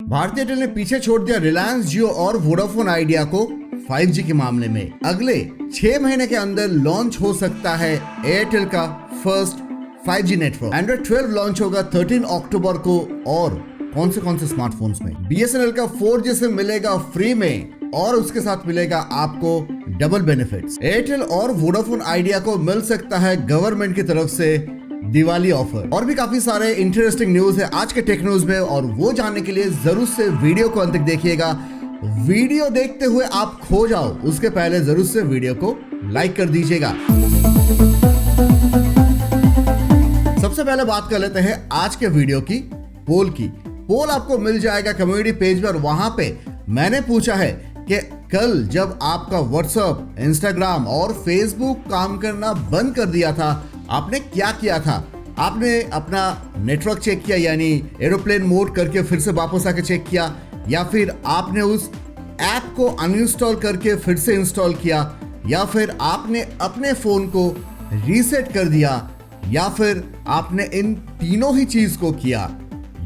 भारतीय एयरटेल ने पीछे छोड़ दिया रिलायंस जियो और वोडाफोन आइडिया को 5G के मामले में। अगले 6 महीने के अंदर लॉन्च हो सकता है एयरटेल का first 5G network. Android 12 launch होगा 13 अक्टूबर को। और कौन से स्मार्टफोन्स में BSNL का 4G सिम मिलेगा फ्री में और उसके साथ मिलेगा आपको डबल बेनिफिट्स। एयरटेल और वोडाफोन आइडिया को मिल सकता है गवर्नमेंट की तरफ से दिवाली ऑफर। और भी काफी सारे इंटरेस्टिंग न्यूज है आज के टेक न्यूज में, और वो जानने के लिए जरूर से वीडियो को अंत तक देखिएगा। वीडियो देखते हुए आप खो जाओ उसके पहले जरूर से वीडियो को लाइक कर दीजिएगा। सबसे पहले बात कर लेते हैं आज के वीडियो की पोल की। पोल आपको मिल जाएगा कम्युनिटी पेज पर। वहां पे मैंने पूछा है कि कल जब आपका व्हाट्सएप, इंस्टाग्राम और फेसबुक काम करना बंद कर दिया था, आपने क्या किया था? आपने अपना नेटवर्क चेक किया, यानी एरोप्लेन मोड करके फिर से वापस आके चेक किया, या फिर आपने उस ऐप को अनइंस्टॉल करके फिर से इंस्टॉल किया, या फिर आपने अपने फोन को रीसेट कर दिया, या फिर आपने इन तीनों ही चीज को किया,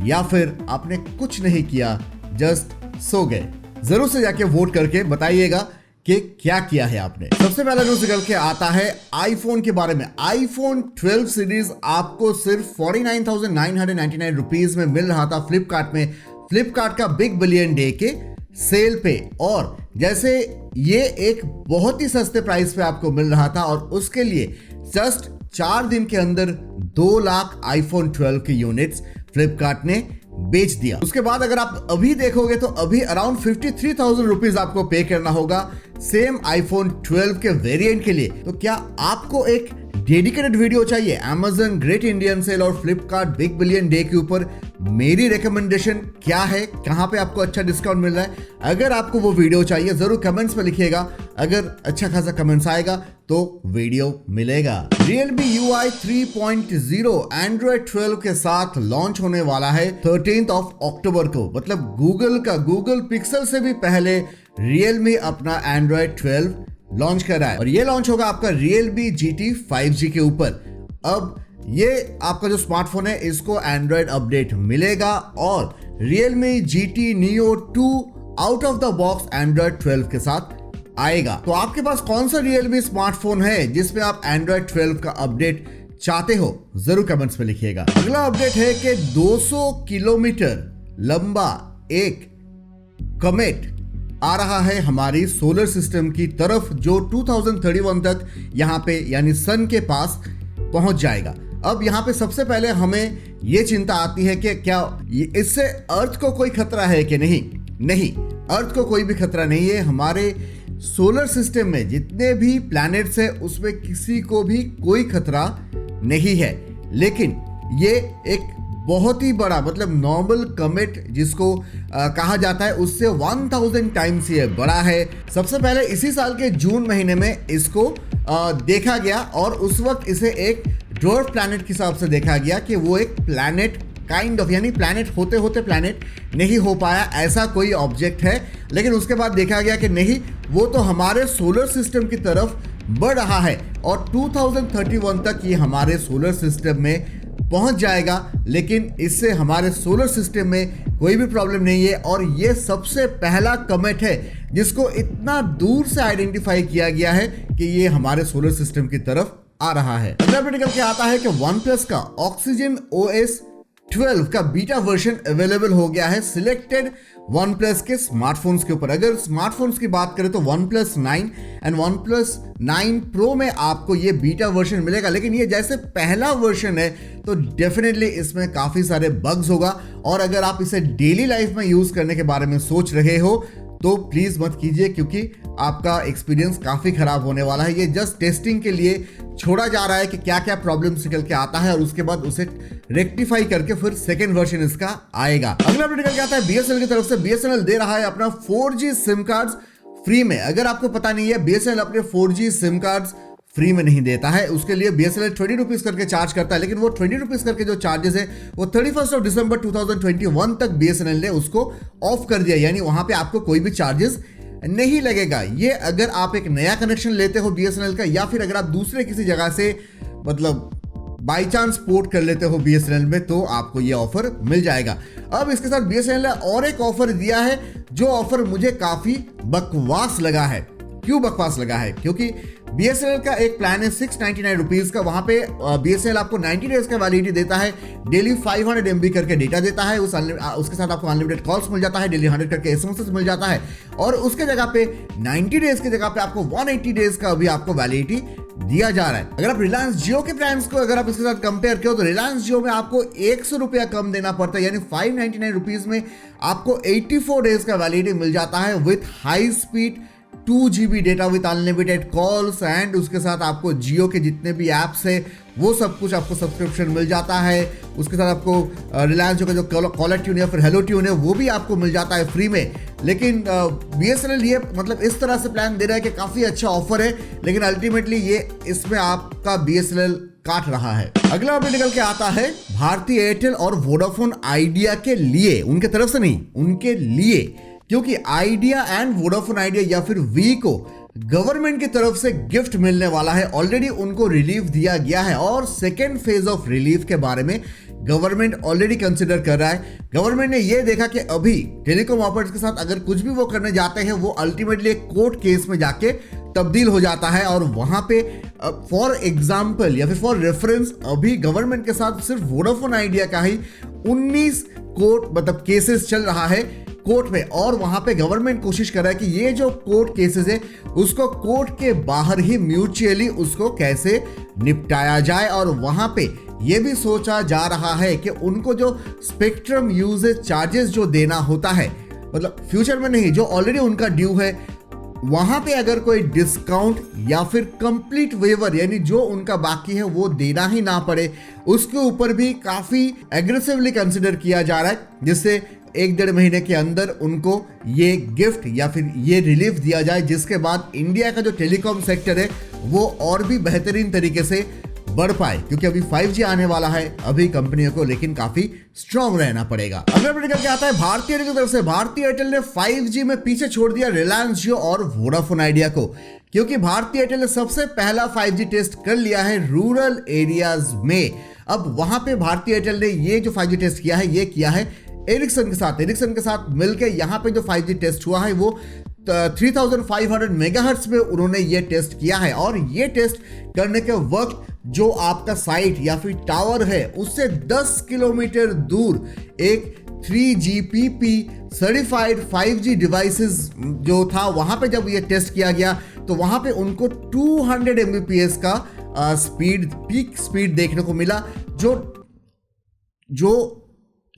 या फिर आपने कुछ नहीं किया, जस्ट सो गए? जरूर से जाके वोट करके बताइएगा कि क्या किया है आपने। सबसे पहला न्यूज निकल के आता है आईफोन के बारे में। आईफोन 12 सीरीज आपको सिर्फ 49,999 रुपीज में मिल रहा था फ्लिपकार्ट में, फ्लिपकार्ट का बिग बिलियन डे के सेल पे। और जैसे ये एक बहुत ही सस्ते प्राइस पे आपको मिल रहा था, और उसके लिए जस्ट 4 दिन के अंदर 2 लाख आईफोन 12 के यूनिट्स फ्लिपकार्ट ने बेच दिया। उसके बाद अगर आप अभी देखोगे तो अभी अराउंड 53,000 रुपीज आपको पे करना होगा सेम आईफोन 12 के वेरिएंट के लिए। तो क्या आपको एक डेडिकेटेड वीडियो चाहिए Amazon ग्रेट इंडियन सेल और फ्लिपकार्ट बिग बिलियन डे के ऊपर? मेरी रिकमेंडेशन क्या है, कहां पे आपको अच्छा डिस्काउंट मिल रहा है? अगर आपको वो वीडियो चाहिए जरूर कमेंट्स में लिखिएगा। अगर अच्छा खासा कमेंट्स आएगा तो वीडियो मिलेगा। Realme UI 3.0 एंड्रॉइड 12 के साथ लॉन्च होने वाला है 13 अक्टूबर को। मतलब गूगल पिक्सल से भी पहले Realme अपना एंड्रॉइड 12 लॉन्च कर रहा है, और ये लॉन्च होगा आपका Realme GT 5G के ऊपर। अब ये आपका जो स्मार्टफोन है इसको एंड्रॉइड अपडेट मिलेगा, और Realme GT Neo 2 out of the box Android 12 के साथ आएगा। तो आपके पास कौन सा Realme स्मार्टफोन है जिसमें आप एंड्रॉइड 12 का अपडेट चाहते हो? जरूर कमेंट्स में लिखिएगा। अगला अपडेट है कि 200 किलोमीटर लंबा एक कमेट आ रहा है हमारी सोलर सिस्टम की तरफ, जो 2031 तक यहाँ पे यानी सन के पास पहुंच जाएगा। अब यहाँ पे सबसे पहले हमें ये चिंता आती है कि क्या इससे अर्थ को कोई खतरा है कि नहीं? नहीं, अर्थ को कोई भी खतरा नहीं है। हमारे सोलर सिस्टम में जितने भी प्लैनेट्स हैं उसमें किसी को भी कोई खतरा नहीं है। लेकिन ये एक बहुत ही बड़ा, मतलब नॉर्मल कमेट जिसको कहा जाता है, उससे 1000 टाइम्स ये बड़ा है। सबसे पहले इसी साल के जून महीने में इसको देखा गया, और उस वक्त इसे एक ड्वार्फ प्लैनेट के हिसाब से देखा गया कि वो एक प्लैनेट काइंड ऑफ, यानी प्लैनेट होते होते प्लैनेट नहीं हो पाया, ऐसा कोई ऑब्जेक्ट है। लेकिन उसके बाद देखा गया कि नहीं, वो तो हमारे सोलर सिस्टम की तरफ बढ़ रहा है, और 2031 तक ये हमारे सोलर सिस्टम में पहुंच जाएगा। लेकिन इससे हमारे सोलर सिस्टम में कोई भी प्रॉब्लम नहीं है, और ये सबसे पहला कमेट है जिसको इतना दूर से आइडेंटिफाई किया गया है कि ये हमारे सोलर सिस्टम की तरफ आ रहा है। अगला अपडेट निकल के आता है कि OnePlus का Oxygen OS 12 का बीटा वर्जन अवेलेबल हो गया है सिलेक्टेड OnePlus के स्मार्टफोन्स के ऊपर। अगर स्मार्टफोन्स की बात करें तो OnePlus 9 एंड OnePlus 9 Pro में आपको ये बीटा वर्जन मिलेगा। लेकिन ये जैसे पहला वर्जन है तो डेफिनेटली इसमें काफी सारे बग्स होगा, और अगर आप इसे डेली लाइफ में यूज करने के बारे में सोच रहे हो तो प्लीज मत कीजिए, क्योंकि आपका एक्सपीरियंस काफी खराब होने वाला है। ये जस्ट टेस्टिंग के लिए छोड़ा जा रहा है कि क्या क्या प्रॉब्लम निकल के आता है, और उसके बाद उसे रेक्टिफाई करके फिर सेकेंड वर्जन इसका आएगा। अगला अपडेट निकल के आता है BSNL की तरफ से। BSNL दे रहा है अपना 4G सिम कार्ड्स फ्री में। अगर आपको पता नहीं है, BSNL अपने 4G सिम कार्ड्स फ्री में नहीं देता है। उसके लिए BSNL 20 रुपीज करके चार्ज करता है, लेकिन वो 20 रुपीज करके जो चार्जेस है वो 31 दिसंबर 2021 तक BSNL ने उसको ऑफ कर दिया, यानी वहां पे आपको कोई भी चार्जेस नहीं लगेगा। ये अगर आप एक नया कनेक्शन लेते हो BSNL का, या फिर अगर आप दूसरे किसी जगह से मतलब बाई चांस पोर्ट कर लेते हो बीएसएनएल में तो आपको ये ऑफर मिल जाएगा। अब इसके साथ बीएसएनएल ने और एक ऑफर दिया है जो ऑफर मुझे काफी बकवास लगा है। क्यों बकवास लगा है? क्योंकि बीएसएनएल का एक प्लान है 699 रुपीज का। वहां पे बीएसएनएल आपको 90 डेज का वैलिडिटी देता है, डेली 500 MB करके डेटा देता है, उसके साथ आपको अनलिमिटेड कॉल्स मिल जाता है, डेली 100 करके एसएमएस मिल जाता है, और उसके जगह पे 90 डेज की जगह पे आपको 180 डेज का भी आपको वैलिडिटी दिया जा रहा है। अगर आप रिलायंस जियो के प्लान्स को अगर आप इसके साथ कंपेयर करो तो रिलायंस जियो में आपको 100 रुपया कम देना पड़ता है, यानी 599 रुपीज में आपको 84 डेज का वैलिडिटी मिल जाता है with high speed 2 GB data with unlimited calls, and उसके साथ आपको जियो के जितने भी ऐप्स है वो सब कुछ आपको सब्सक्रिप्शन मिल जाता है। उसके साथ आपको रिलायंस जियो का जो कॉलर ट्यून या फिर हेलो ट्यून है वो भी आपको मिल जाता है फ्री में। लेकिन बीएसएनएल ये मतलब इस तरह से प्लान दे रहा है कि काफ़ी अच्छा ऑफर है, लेकिन अल्टीमेटली ये इसमें आपका बीएसएनएल काट रहा है। अगला अपडेट निकल के आता है भारती एयरटेल और वोडाफोन आइडिया के लिए, उनके तरफ से नहीं, उनके लिए, क्योंकि आइडिया एंड वोडाफोन आइडिया या फिर वी को गवर्नमेंट की तरफ से गिफ्ट मिलने वाला है। ऑलरेडी उनको रिलीफ दिया गया है और सेकेंड फेज ऑफ रिलीफ के बारे में गवर्नमेंट ऑलरेडी कंसिडर कर रहा है। गवर्नमेंट ने यह देखा कि अभी टेलीकॉम ऑपरेटर्स के साथ अगर कुछ भी वो करने जाते हैं वो अल्टीमेटली एक कोर्ट केस में जाके तब्दील हो जाता है, और वहां पे फॉर एग्जाम्पल या फिर फॉर रेफरेंस अभी गवर्नमेंट के साथ सिर्फ वोडाफोन आइडिया का ही 19 कोर्ट मतलब केसेस चल रहा है कोर्ट में, और वहां पे गवर्नमेंट कोशिश कर रहा है कि ये जो कोर्ट केसेस है उसको कोर्ट के बाहर ही म्यूचुअली उसको कैसे निपटाया जाए। और वहां पे ये भी सोचा जा रहा है कि उनको जो स्पेक्ट्रम यूजेज चार्जेस जो देना होता है, मतलब फ्यूचर में नहीं, जो ऑलरेडी उनका ड्यू है, वहां पे अगर कोई डिस्काउंट या फिर कंप्लीट वेवर यानी जो उनका बाकी है वो देना ही ना पड़े, उसके ऊपर भी काफी एग्रेसिवली कंसिडर किया जा रहा है, जिससे 1-1.5 महीने के अंदर उनको ये गिफ्ट या फिर ये रिलीफ दिया जाए, जिसके बाद इंडिया का जो टेलीकॉम सेक्टर है वो और भी बेहतरीन तरीके से बढ़ पाए, क्योंकि अभी 5G आने वाला है। अभी कंपनियों को लेकिन काफी स्ट्रांग रहना पड़ेगा। अगला अपडेट क्या आता है भारतीय एयरटेल की तरफ से। भारतीय एयरटेल ने 5G में पीछे छोड़ दिया रिलायंस जियो और वोडाफोन आइडिया को, क्योंकि भारतीय एयरटेल ने सबसे पहला 5G टेस्ट कर लिया है रूरल एरियाज में। अब वहां पे भारतीय एयरटेल ने ये जो 5G टेस्ट किया है ये किया है एरिक्सन के साथ मिलकर। यहाँ पे जो 5G टेस्ट हुआ है वो 3500 मेगाहर्ट्ज में उन्होंने ये टेस्ट किया है, और ये टेस्ट करने के वक्त जो आपका साइट या फिर टावर है उससे 10 किलोमीटर दूर एक 3GPP सर्टिफाइड 5G डिवाइसेस जो था वहां पे जब ये टेस्ट किया गया तो वहां पे उनको 200 Mbps का पीक स्पीड देखने को मिला, जो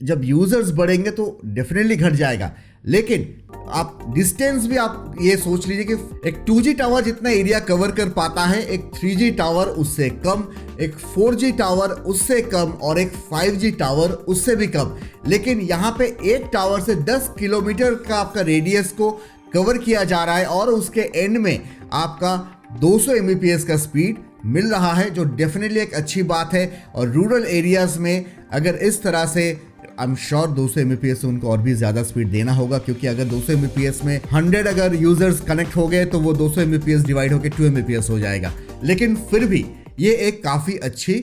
जब यूजर्स बढ़ेंगे तो डेफिनेटली घट जाएगा। लेकिन आप डिस्टेंस भी आप ये सोच लीजिए कि एक 2G टावर जितना एरिया कवर कर पाता है, एक 3G टावर उससे कम, एक 4G टावर उससे कम, और एक 5G टावर उससे भी कम। लेकिन यहाँ पे एक टावर से 10 किलोमीटर का आपका रेडियस को कवर किया जा रहा है, और उसके एंड में आपका 200 Mbps का स्पीड मिल रहा है, जो डेफिनेटली एक अच्छी बात है। और रूरल एरियाज में अगर इस तरह से आई एम श्योर 200 Mbps से उनको और भी ज्यादा स्पीड देना होगा, क्योंकि अगर 200 Mbps में 100 अगर यूजर्स कनेक्ट हो गए तो वो 200 Mbps डिवाइड होकर 2 Mbps हो जाएगा। लेकिन फिर भी ये एक काफी अच्छी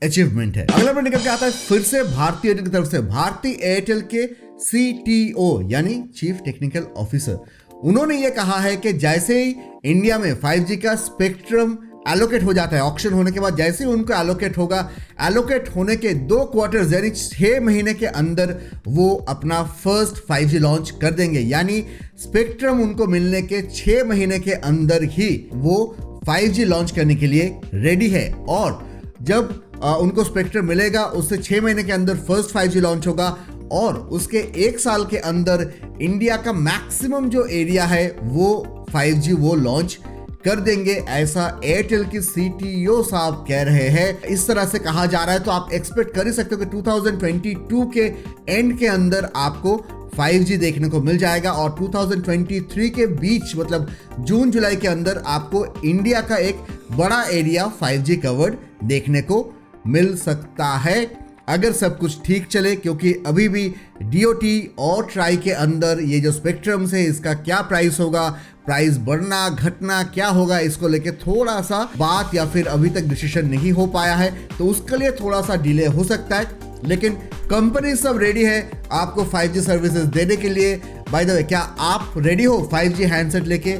अचीवमेंट है। अगला निकल के आता है फिर से भारतीय एयरटेल की तरफ से। भारतीय एयरटेल के CTO यानी चीफ टेक्निकल ऑफिसर, उन्होंने ये कहा है कि जैसे ही इंडिया में 5G का स्पेक्ट्रम एलोकेट हो जाता है, ऑक्शन होने के बाद जैसे ही उनको एलोकेट होगा, एलोकेट होने के 2 क्वार्टर्स यानी 6 महीने के अंदर वो अपना फर्स्ट 5G लॉन्च कर देंगे। यानी स्पेक्ट्रम उनको मिलने के 6 महीने के अंदर ही वो 5G लॉन्च करने के लिए रेडी है, और जब उनको स्पेक्ट्रम मिलेगा उससे 6 महीने के अंदर फर्स्ट 5G लॉन्च होगा, और उसके 1 साल के अंदर इंडिया का मैक्सिमम जो एरिया है वो 5G वो लॉन्च कर देंगे, ऐसा एयरटेल की CTO साहब कह रहे हैं। इस तरह से कहा जा रहा है तो आप एक्सपेक्ट कर ही सकते हो कि 2022 के एंड के अंदर आपको 5G देखने को मिल जाएगा, और 2023 के बीच मतलब जून जुलाई के अंदर आपको इंडिया का एक बड़ा एरिया 5G कवर्ड देखने को मिल सकता है, अगर सब कुछ ठीक चले। क्योंकि अभी भी DOT और ट्राई के अंदर ये जो स्पेक्ट्रम है इसका क्या प्राइस होगा, प्राइस बढ़ना घटना क्या होगा इसको लेके थोड़ा सा बात या फिर अभी तक डिसीजन नहीं हो पाया है, तो उसके लिए थोड़ा सा डिले हो सकता है। लेकिन कंपनी सब रेडी है आपको 5G सर्विसेज देने के लिए। बाय द वे, क्या आप रेडी हो 5G हैंडसेट लेके?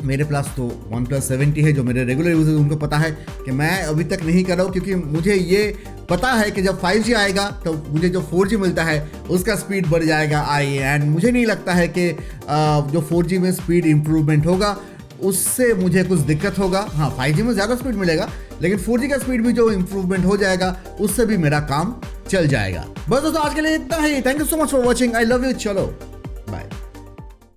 मेरे पास तो OnePlus 7T है, जो मेरे रेगुलर यूजर्स उनको पता है कि मैं अभी तक नहीं कर रहा हूँ, क्योंकि मुझे ये पता है कि जब 5G आएगा तो मुझे जो 4G मिलता है उसका स्पीड बढ़ जाएगा एंड मुझे नहीं लगता है कि जो 4G में स्पीड इम्प्रूवमेंट होगा उससे मुझे कुछ दिक्कत होगा। हाँ, 5G में ज़्यादा स्पीड मिलेगा, लेकिन 4G का स्पीड भी जो इम्प्रूवमेंट हो जाएगा उससे भी मेरा काम चल जाएगा। बस दोस्तों, आज के लिए इतना ही। Thank you so much for watching. I love you. चलो।